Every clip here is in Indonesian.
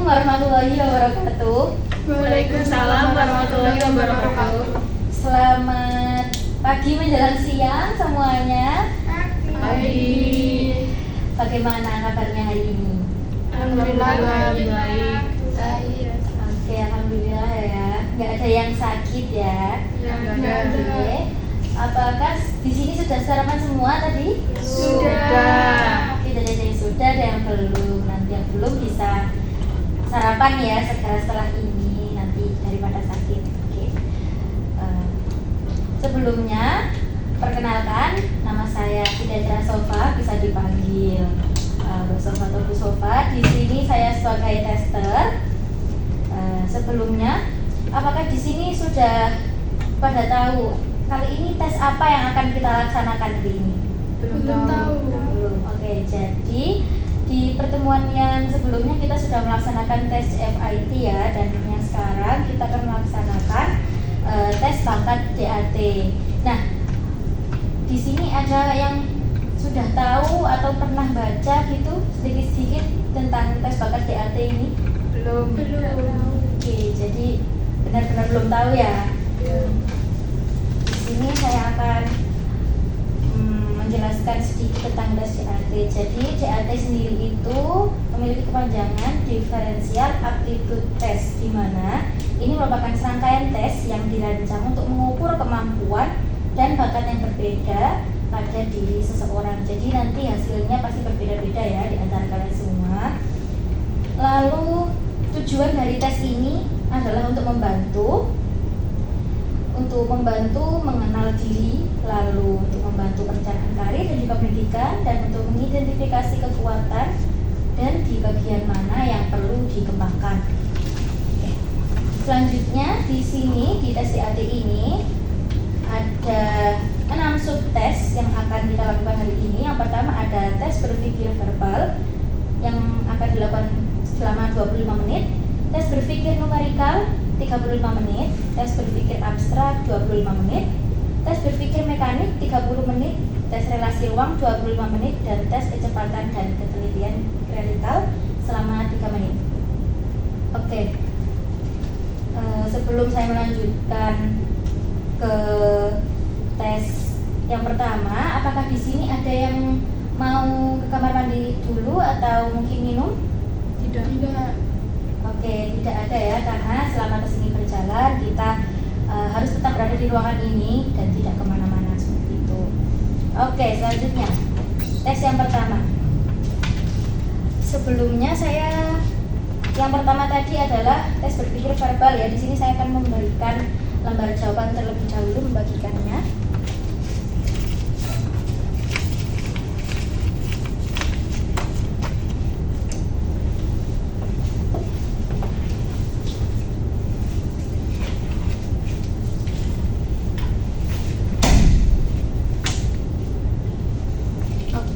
warahmatullahi wabarakatuh. Waalaikumsalam warahmatullahi wabarakatuh. Selamat pagi menjelang siang semuanya. Pagi. Bagaimana kabarnya hari ini? Alhamdulillah baik. Oke, alhamdulillah ya. Nggak ada yang sakit ya? Nggak ada. Oke. Apakah di sini sudah sarapan semua tadi? Sudah. Oke, ada yang sudah, ada yang belum. Nanti yang belum bisa sarapan ya segera setelah ini nanti daripada sakit. Oke. Sebelumnya perkenalkan, nama saya Sidadra Sofa, bisa dipanggil Bu Sofa atau Bu Sofa. Di sini saya sebagai tester. Sebelumnya, apakah di sini sudah pada tahu kali ini tes apa yang akan kita laksanakan hari ini? Belum tahu. Belum. Oke, jadi di pertemuan yang sebelumnya kita sudah melaksanakan tes FIT ya, dan yang sekarang kita akan melaksanakan tes bakat DAT. Nah, di sini ada yang sudah tahu atau pernah baca gitu sedikit-sedikit tentang tes bakat DAT ini? Belum. Oke, jadi benar-benar belum tahu ya. Di sini saya akan menjelaskan sedikit tentang tes DAT. Jadi DAT sendiri itu memiliki kepanjangan Differential Aptitude Test, di mana ini merupakan serangkaian tes yang dirancang untuk mengukur kemampuan dan bakat yang berbeda pada diri seseorang. Jadi nanti hasilnya pasti berbeda-beda ya di antara kalian semua. Lalu tujuan dari tes ini adalah untuk membantu mengenal diri, lalu untuk membantu perencanaan karir dan juga pendidikan, dan untuk mengidentifikasi kekuatan dan di bagian mana yang perlu dikembangkan. Oke. Selanjutnya di sini di tes DAT ini ada 6 subtes yang akan kita lakukan hari ini. Yang pertama ada tes berpikir verbal yang akan dilakukan selama 25 menit, tes berpikir numerikal 35 menit, tes berpikir abstrak 25 menit, tes berpikir mekanik 30 menit, tes relasi ruang 25 menit, dan tes kecepatan dan ketelitian kritikal selama 3 menit. Oke. Sebelum saya melanjutkan ke tes yang pertama, apakah di sini ada yang mau ke kamar mandi dulu atau mungkin minum? Tidak. Oke, tidak ada ya, karena selama tes ini berjalan kita harus tetap berada di ruangan ini dan tidak kemana-mana seperti itu. Oke, selanjutnya tes yang pertama. Sebelumnya yang pertama tadi adalah tes berpikir verbal ya. Di sini saya akan memberikan lembar jawaban terlebih dahulu, membagikannya.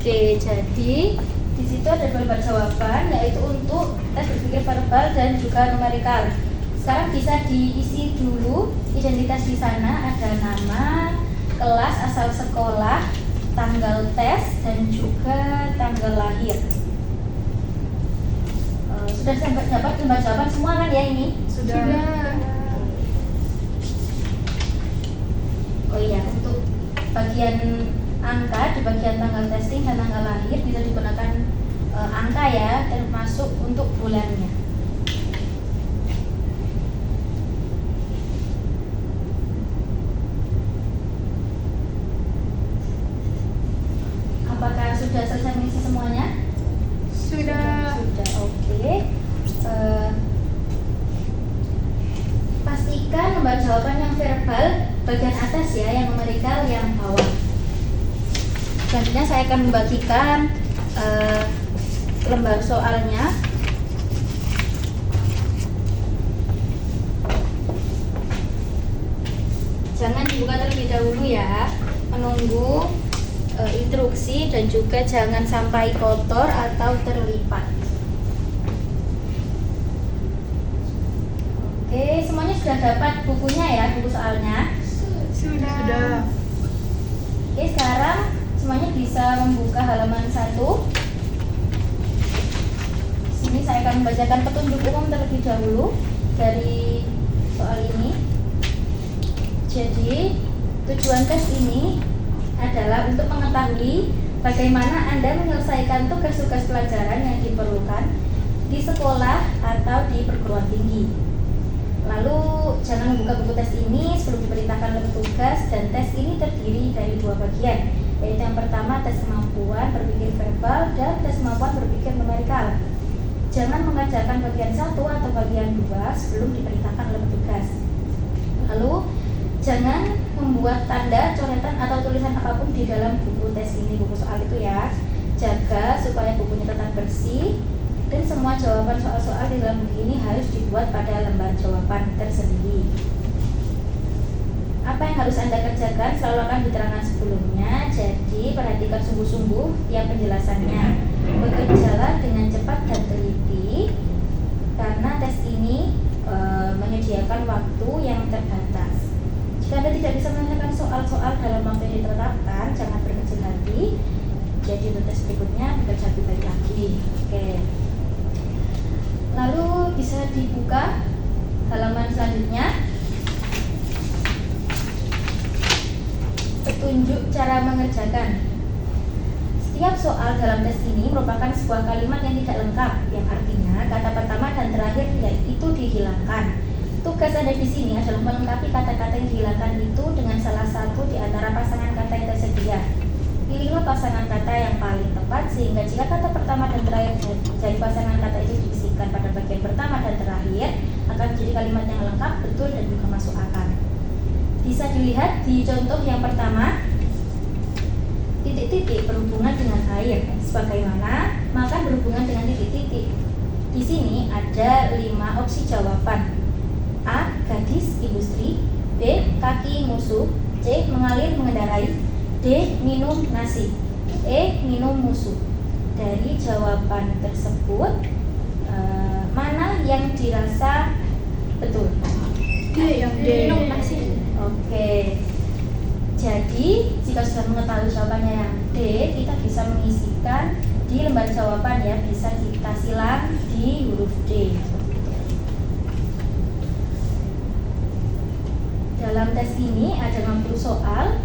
Oke, jadi di situ ada dua lembar jawaban, yaitu untuk tes berpikir verbal dan juga numerikal. Sekarang bisa diisi dulu identitas di sana, ada nama, kelas, asal sekolah, tanggal tes, dan juga tanggal lahir. Sudah dapat lembar jawaban semua kan ya ini? Sudah. Oh iya, untuk bagian angka di bagian tanggal testing dan tanggal lahir bisa digunakan angka ya, termasuk untuk bulannya. Apakah sudah selesai mengisi semuanya? Sudah. Oke. Pastikan lembar jawaban yang verbal bagian atas ya, yang numerikal yang bawah. Selanjutnya saya akan membagikan lembar soalnya. Jangan dibuka terlebih dahulu ya, menunggu instruksi, dan juga jangan sampai kotor atau terlipat. Oke, semuanya sudah dapat bukunya ya, buku soalnya? Sudah. Oke, sekarang semuanya bisa membuka halaman 1. sini saya akan membacakan petunjuk umum terlebih dahulu dari soal ini. Jadi, tujuan tes ini adalah untuk mengetahui bagaimana Anda menyelesaikan tugas-tugas pelajaran yang diperlukan di sekolah atau di perguruan tinggi. Lalu, jangan membuka buku tes ini sebelum diperintahkan oleh petugas, dan tes ini terdiri dari 2 bagian, yaitu yang pertama tes kemampuan berpikir verbal dan tes kemampuan berpikir numerikal. Jangan mengerjakan bagian 1 atau bagian 2 sebelum diperintahkan oleh petugas. Lalu, jangan membuat tanda, coretan, atau tulisan apapun di dalam buku tes ini, buku soal itu ya. Jaga supaya bukunya tetap bersih, dan semua jawaban soal-soal di dalam buku ini harus dibuat pada lembar jawaban tersendiri. Apa yang harus Anda kerjakan selalu akan diterangkan sebelumnya, jadi perhatikan sungguh-sungguh tiap penjelasannya. Bekerjalah dengan cepat dan teliti, karena tes ini menyediakan waktu yang terbatas. Jika Anda tidak bisa menyelesaikan soal-soal dalam waktu yang ditetapkan, jangan berkecil hati. Jadi untuk tes berikutnya bekerja lebih baik lagi. Oke. Lalu bisa dibuka halaman selanjutnya. Petunjuk cara mengerjakan. Setiap soal dalam tes ini merupakan sebuah kalimat yang tidak lengkap, yang artinya kata pertama dan terakhir itu dihilangkan. Tugas Anda di sini adalah melengkapi kata-kata yang dihilangkan itu dengan salah satu di antara pasangan kata yang tersedia. Pilihlah pasangan kata yang paling tepat, sehingga jika kata pertama dan terakhir dari pasangan kata itu diisikan pada bagian pertama dan terakhir, akan menjadi kalimat yang lengkap, betul, dan juga masuk akal. Bisa dilihat di contoh yang pertama, titik-titik berhubungan dengan air. Sebagaimana makan berhubungan dengan titik-titik. Di sini ada 5 opsi jawaban. A. Gadis, industri. B. Kaki, musuh. C. Mengalir, mengendarai. D. Minum, nasi. E. Minum, musuh. Dari jawaban tersebut, mana yang dirasa betul? D, yang D. Minum nasi. Oke. Jadi, jika sudah mengetahui jawabannya yang D, kita bisa mengisikan di lembar jawaban ya, bisa kita silang di huruf D. Dalam tes ini ada 60 soal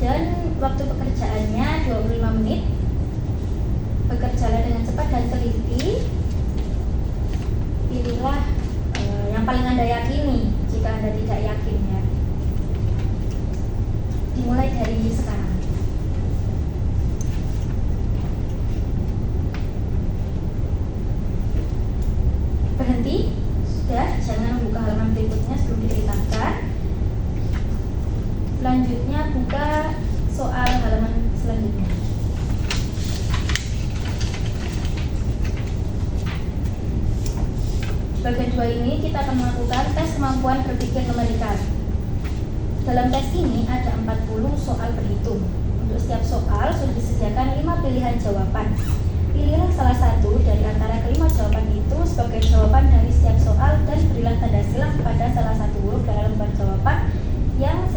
dan waktu pekerjaannya 25 menit. Bekerjalah dengan cepat dan teliti. Pilihlah yang paling Anda yakini jika Anda tidak yakin ya. Dimulai dari sekarang. Berhenti. Sudah, jangan membuka halaman berikutnya sebelum diperintahkan. Selanjutnya buka soal halaman selanjutnya. Bagian 2 ini kita akan melakukan tes kemampuan berpikir numerikal. Dalam tes ini ada 40 soal berhitung. Untuk setiap soal sudah disediakan 5 pilihan jawaban. Pilihlah salah satu dari antara kelima jawaban itu sebagai jawaban dari setiap soal dan berilah tanda silang pada salah satu huruf dalam lembar jawaban yang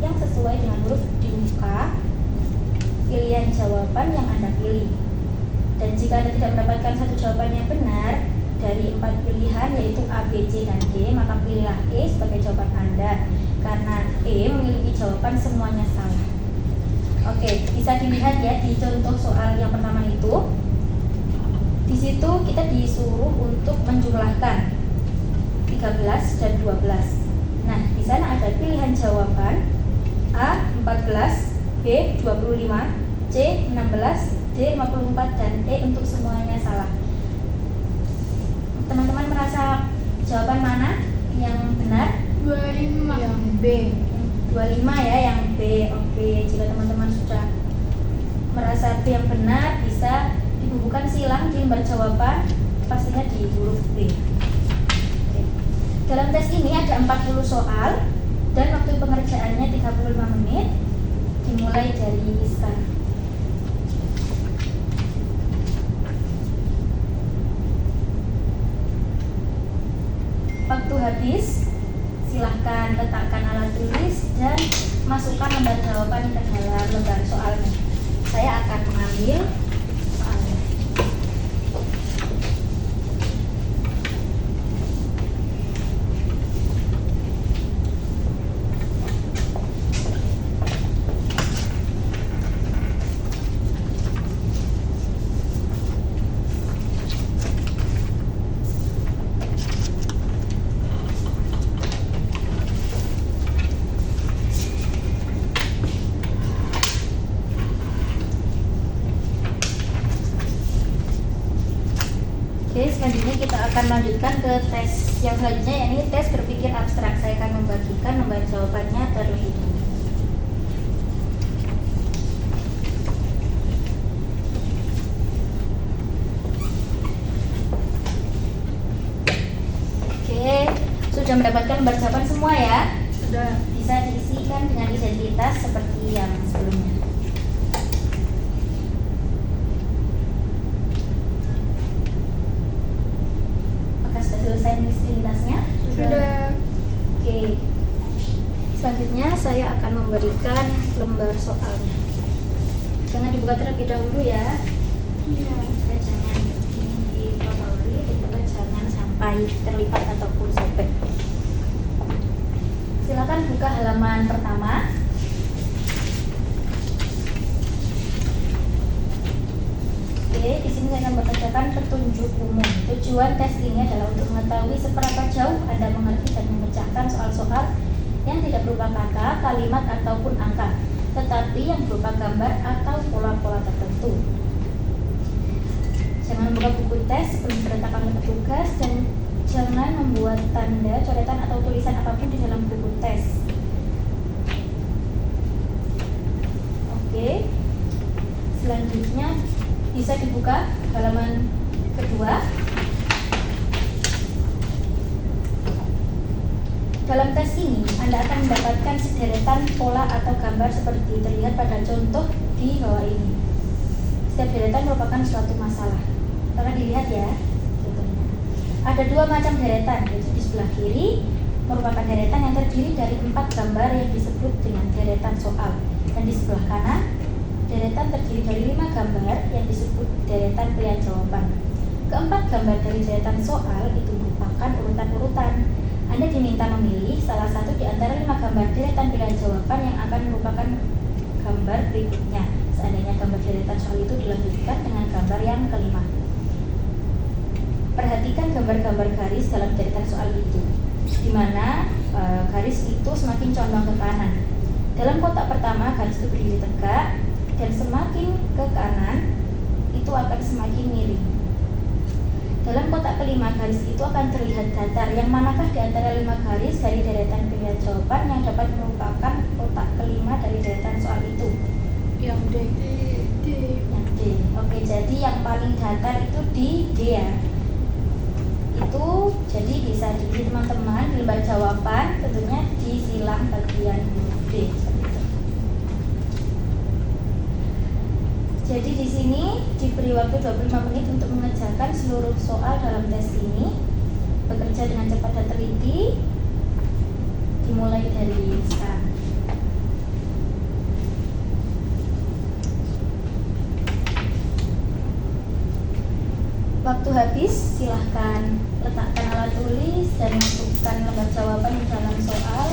sesuai dengan huruf di muka pilihan jawaban yang Anda pilih. Dan jika Anda tidak mendapatkan satu jawaban yang benar dari 4 pilihan, yaitu A, B, C, dan D, maka pilihlah E sebagai jawaban Anda, karena E memiliki jawaban semuanya salah. Oke, bisa dilihat ya di contoh soal yang pertama itu. Di situ kita disuruh untuk menjumlahkan 13 dan 12. Nah, di sana ada pilihan jawaban A 14, B 25, C 16, D 54, dan E untuk semuanya salah. Teman-teman merasa jawaban mana yang benar? 25. Yang B. 25 ya, yang B. Oke, jika teman-teman sudah merasa B yang benar, bisa dibubuhkan silang di lembar jawaban, pastinya di huruf B. Oke. Dalam tes ini ada 40 soal dan waktu pengerjaannya 35 menit. Dimulai dari sekarang. Waktu habis, silahkan letakkan alat tulis dan masukkan lembar jawaban ke dalam lembar soalnya. Saya akan mengambil soalnya. Oke, selanjutnya kita akan lanjutkan ke tes yang selanjutnya, yakni tes berpikir abstrak. Saya akan membagikan lembar jawabannya terlebih dahulu. Oke, sudah mendapatkan lembar jawaban semua ya? Sudah. Bisa diisikan dengan identitas seperti yang sebelumnya. Apakah sudah selesai menulis identitasnya? Sudah. Oke. Selanjutnya saya akan memberikan lembar soalnya. Jangan dibuka terlebih dahulu ya. Iya. Jangan dipotoli, juga jangan sampai terlipat ataupun sobek. Silakan buka halaman pertama. Oke, di sini saya akan membacakan petunjuk umum. Tujuan tes ini adalah untuk mengetahui seberapa jauh Anda mengerti dan memecahkan soal-soal yang tidak berupa kata, kalimat, ataupun angka, tetapi yang berupa gambar atau pola-pola tertentu. Jangan membuka buku tes sebelum diletakkan oleh petugas dan jangan membuat tanda, coretan, atau tulisan apapun di dalam buku tes. Oke. Selanjutnya bisa dibuka halaman kedua. Dalam tes ini, Anda akan mendapatkan sederetan pola atau gambar seperti terlihat pada contoh di bawah ini. Setiap deretan merupakan suatu masalah. Maka dilihat ya, contohnya. Ada dua macam deretan, yaitu di sebelah kiri merupakan deretan yang terdiri dari 4 gambar yang disebut dengan deretan soal, dan di sebelah kanan deretan terdiri dari 5 gambar yang disebut deretan pilihan jawaban. Keempat gambar dari deretan soal itu merupakan urutan-urutan. Anda diminta memilih salah satu di antara 5 gambar deretan pilihan jawaban yang akan merupakan gambar berikutnya. Seandainya gambar deretan soal itu dilanjutkan dengan gambar yang kelima. Perhatikan gambar-gambar garis dalam deretan soal itu, di mana garis itu semakin condong ke kanan. Dalam kotak pertama, garis itu berdiri tegak, dan semakin ke kanan, itu akan semakin miring. Dalam kotak kelima, garis itu akan terlihat datar. Yang manakah di antara 5 garis dari deretan pilihan jawaban yang dapat merupakan kotak kelima dari deretan soal itu? Yang D. Yang D. Oke, jadi yang paling datar itu di D ya. Itu jadi bisa dipilih teman-teman di lembar jawaban, tentunya di silang bagian D seperti itu. Jadi di sini diberi waktu 25 menit untuk mengerjakan seluruh soal dalam tes ini. Bekerja dengan cepat dan teliti. Dimulai dari sekarang. Waktu habis, silahkan letakkan alat tulis dan masukkan lembar jawaban di dalam soal.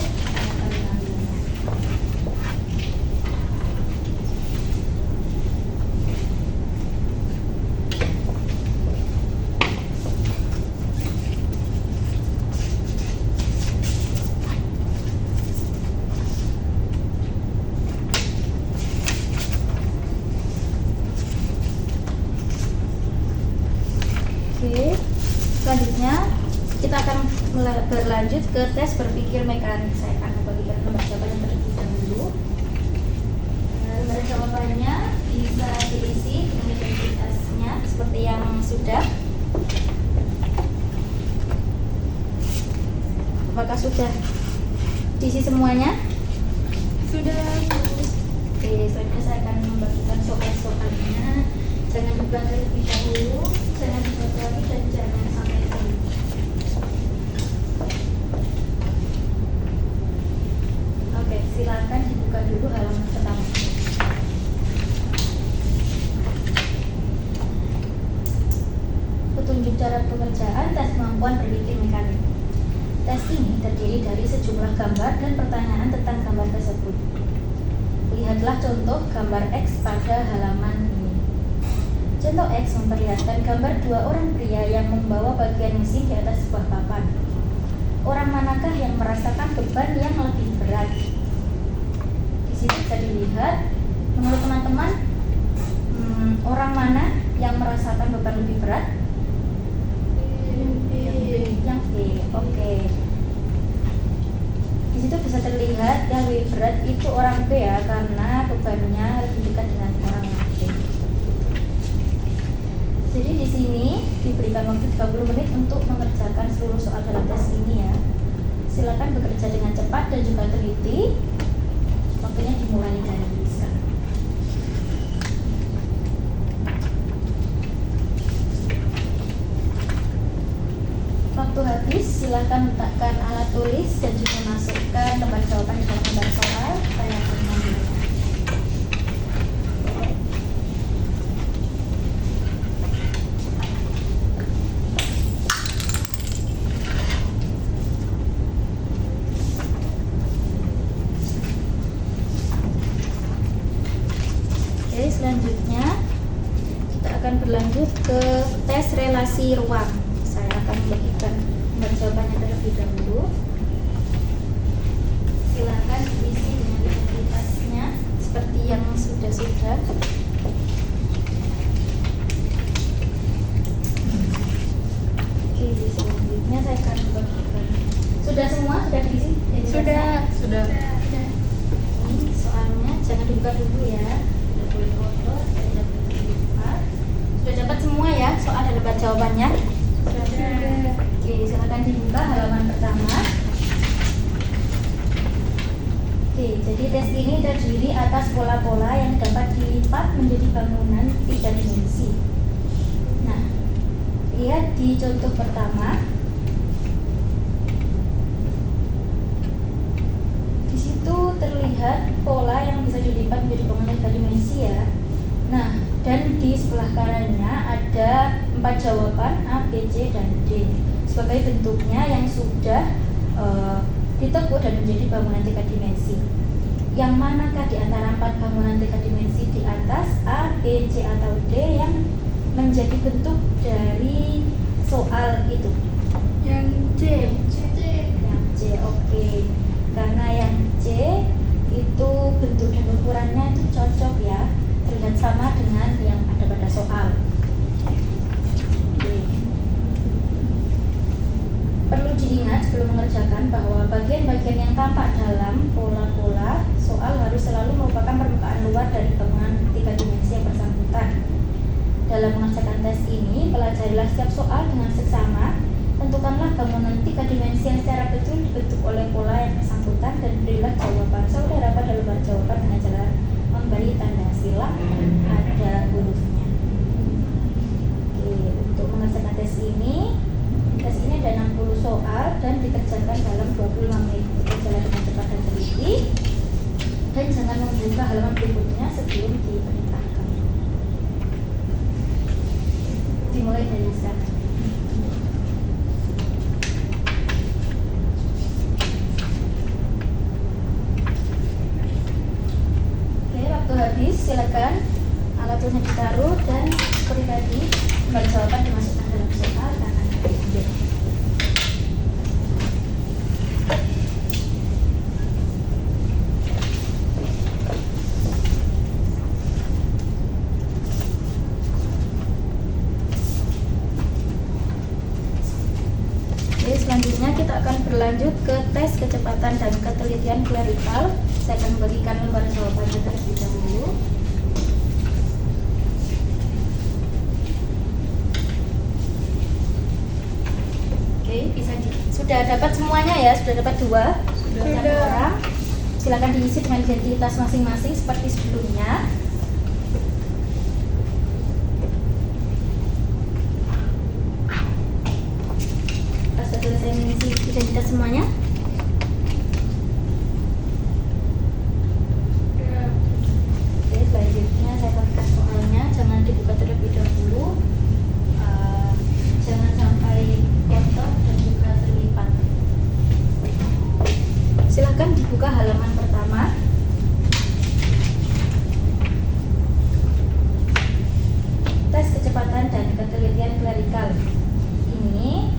Oke, selanjutnya kita akan berlanjut ke tes berpikir mekanik. Saya akan membagikan lembar jawaban yang terlebih dahulu. Lembar jawabannya bisa diisi dengan identitasnya seperti yang sudah. Apakah sudah diisi semuanya? Sudah. Oke, selanjutnya saya akan membagikan soal-soalnya. Jangan dibuka terlebih dahulu, jangan dibuka lagi, dan jangan sampai sini. Oke, silakan dibuka dulu halaman pertama. Petunjuk cara pengerjaan tes kemampuan berpikir mekanik. Tes ini terdiri dari sejumlah gambar dan pertanyaan tentang gambar tersebut. Lihatlah contoh gambar X pada halaman ini. Contoh X memperlihatkan gambar 2 orang pria yang membawa bagian mesin di atas sebuah papan. Orang manakah yang merasakan beban yang lebih berat? Di sini bisa dilihat, menurut teman-teman, orang mana yang merasakan beban lebih berat? Oke. Di situ bisa terlihat yang lebih berat itu orang B ya, karena bebannya lebih dekat dengan orang B. Jadi di sini diberikan waktu 30 menit untuk mengerjakan seluruh soal dalam tes ini ya. Silakan bekerja dengan cepat dan juga teliti. Waktunya dimulai dari sekarang. Waktu habis, silakan letakkan alat tulis dan juga masukkan lembar jawaban di dalam lembar soal. Saya akan mengambilnya. Oke, selanjutnya kita akan berlanjut ke tes relasi ruang. Saya akan memberikan lembar jawabannya terlebih dahulu. Silakan diisi dengan identitasnya seperti yang sudah-sudah. Oke, selanjutnya saya akan membagikan. Sudah semua? Sudah diisi? Sudah. Ini soalnya jangan dibuka dulu ya. Sudah boleh foto, sudah boleh dilipat. Sudah dapat semua ya soal dan lembar jawabannya? Sudah. Oke, silakan dibuka halaman pertama. Oke, jadi tes ini terdiri atas pola-pola yang dapat dilipat menjadi bangunan 3 dimensi. Nah, lihat di contoh pertama. Di situ terlihat pola yang bisa dilipat menjadi bangunan 3 dimensi ya. Nah, dan di sebelah kanannya ada 4 jawaban A, B, C, dan D sebagai bentuknya yang sudah ditekuk dan menjadi bangunan 3 dimensi. Yang manakah di antara 4 bangunan 3 dimensi di atas A, B, C, atau D yang menjadi bentuk dari soal itu? Yang C. Yang C, oke. Karena yang C itu bentuk dan ukurannya itu cocok ya, terlihat sama dengan yang ada pada soal. Oke. Perlu diingat sebelum mengerjakan bahwa bagian-bagian yang tampak dalam pola-pola soal harus selalu merupakan permukaan luar dari bangunan 3 dimensi yang bersangkutan. Dalam mengerjakan tes ini, pelajarilah setiap soal dengan seksama. Tentukanlah bangunan 3 dimensi yang secara betul dibentuk oleh pola yang bersangkutan dan berilah jawaban saudara pada lembar jawaban dengan cara memberi tanda silang pada hurufnya. Oke, untuk mengerjakan tes ini ada 60 soal dan dikerjakan dalam 25 menit. Berjalan dengan cepat dan teliti dan jangan membuka halaman berikutnya sebelum diperintahkan. Dimulai dari sekarang. Oke, waktu habis, silakan alat tulisnya ditaruh dan seperti tadi lembar jawaban dimasukkan dalam soal dan akan diambil. Selanjutnya kita akan berlanjut ke tes kecepatan dan ketelitian klerikal. Saya akan memberikan lembar jawabannya terlebih dahulu. Oke, sudah dapat semuanya ya, sudah dapat 2. Sudah. Orang. Silakan diisi dengan identitas masing-masing seperti sebelumnya. Selesai mengisi identitas semuanya. Oke, selanjutnya saya akan soalnya, jangan dibuka terlebih dahulu, jangan sampai kotor dan juga terlipat. Silahkan dibuka halaman pertama. Tes kecepatan dan ketelitian klerikal ini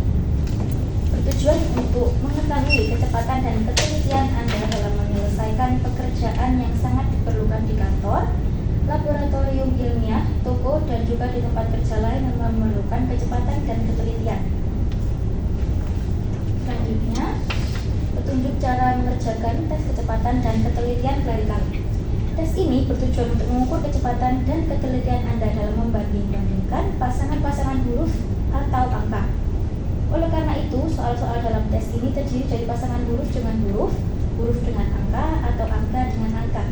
bertujuan untuk mengetahui kecepatan dan ketelitian Anda dalam menyelesaikan pekerjaan yang sangat diperlukan di kantor, laboratorium ilmiah, toko, dan juga di tempat kerja lain yang memerlukan kecepatan dan ketelitian. Selanjutnya, petunjuk cara mengerjakan tes kecepatan dan ketelitian klerikal. Tes ini bertujuan untuk mengukur kecepatan dan ketelitian Anda dalam membanding-bandingkan pasangan-pasangan huruf atau angka. Oleh karena itu, soal-soal dalam tes ini terdiri dari pasangan huruf dengan huruf, huruf dengan angka, atau angka dengan angka.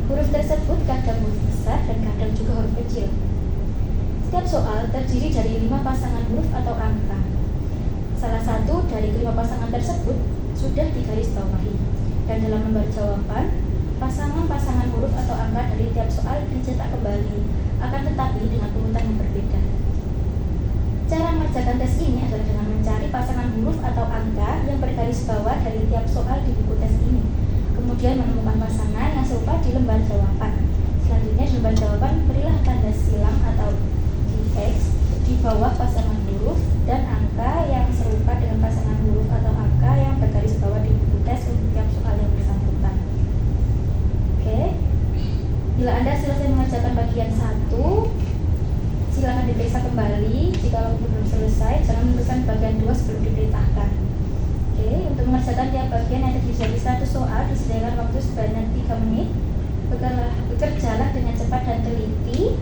Huruf tersebut kadang huruf besar dan kadang juga huruf kecil. Setiap soal terdiri dari 5 pasangan huruf atau angka. Salah satu dari kelima pasangan tersebut sudah digarisbawahi, dan dalam lembar jawaban, pasangan-pasangan huruf atau angka dari tiap soal dicetak kembali, akan tetapi dengan urutan yang berbeda. Cara mengerjakan tes ini adalah dengan mencari pasangan huruf atau angka yang bergaris bawah dari tiap soal di buku tes ini, kemudian menemukan pasangan yang serupa di lembar jawaban. Selanjutnya di lembar jawaban berilah tanda silang atau X di bawah pasangan huruf dan angka yang serupa dengan pasangan huruf atau angka yang bergaris bawah di buku tes untuk tiap soal yang bersangkutan. Oke. Bila Anda selesai mengerjakan bagian 1, silakan diperiksa kembali. Jika belum selesai, jangan meneruskan bagian 2 sebelum diperintahkan. Oke, untuk mengerjakan tiap bagian yang terdiri dari 100 soal disediakan waktu sebanyak 3 menit. Bekerjalah dengan cepat dan teliti.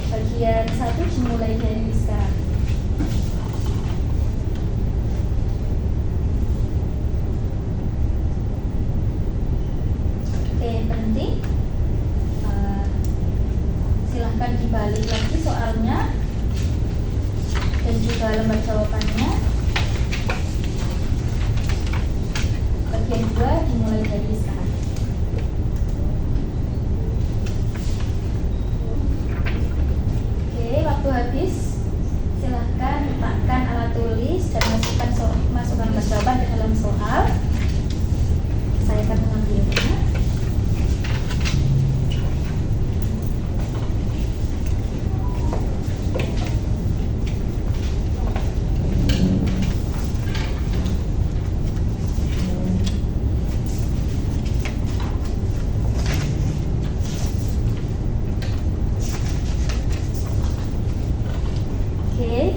Bagian 1 dimulai dari sekarang. Oke, penting. Silahkan dibalik lagi soalnya dan juga lembar jawabannya. Bagian 2 dimulai dari sekarang. Oke, waktu habis. Silahkan letakkan alat tulis dan masukkan lembar jawaban ke dalam soal. Saya akan mengambilnya.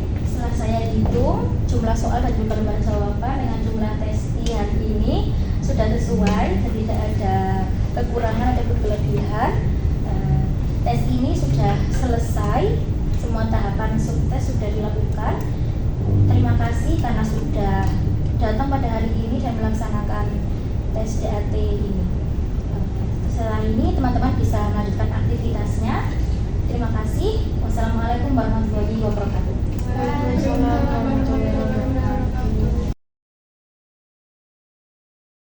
Setelah saya hitung jumlah soal dan juga lembar jawaban dengan jumlah tes hari ini sudah sesuai dan tidak ada kekurangan ataupun kelebihan. Tes ini sudah selesai, semua tahapan tes sudah dilakukan. Terima kasih karena sudah datang pada hari ini dan melaksanakan tes DAT ini. Setelah ini teman-teman bisa melanjutkan aktivitasnya. Terima kasih. Wassalamualaikum warahmatullahi wabarakatuh.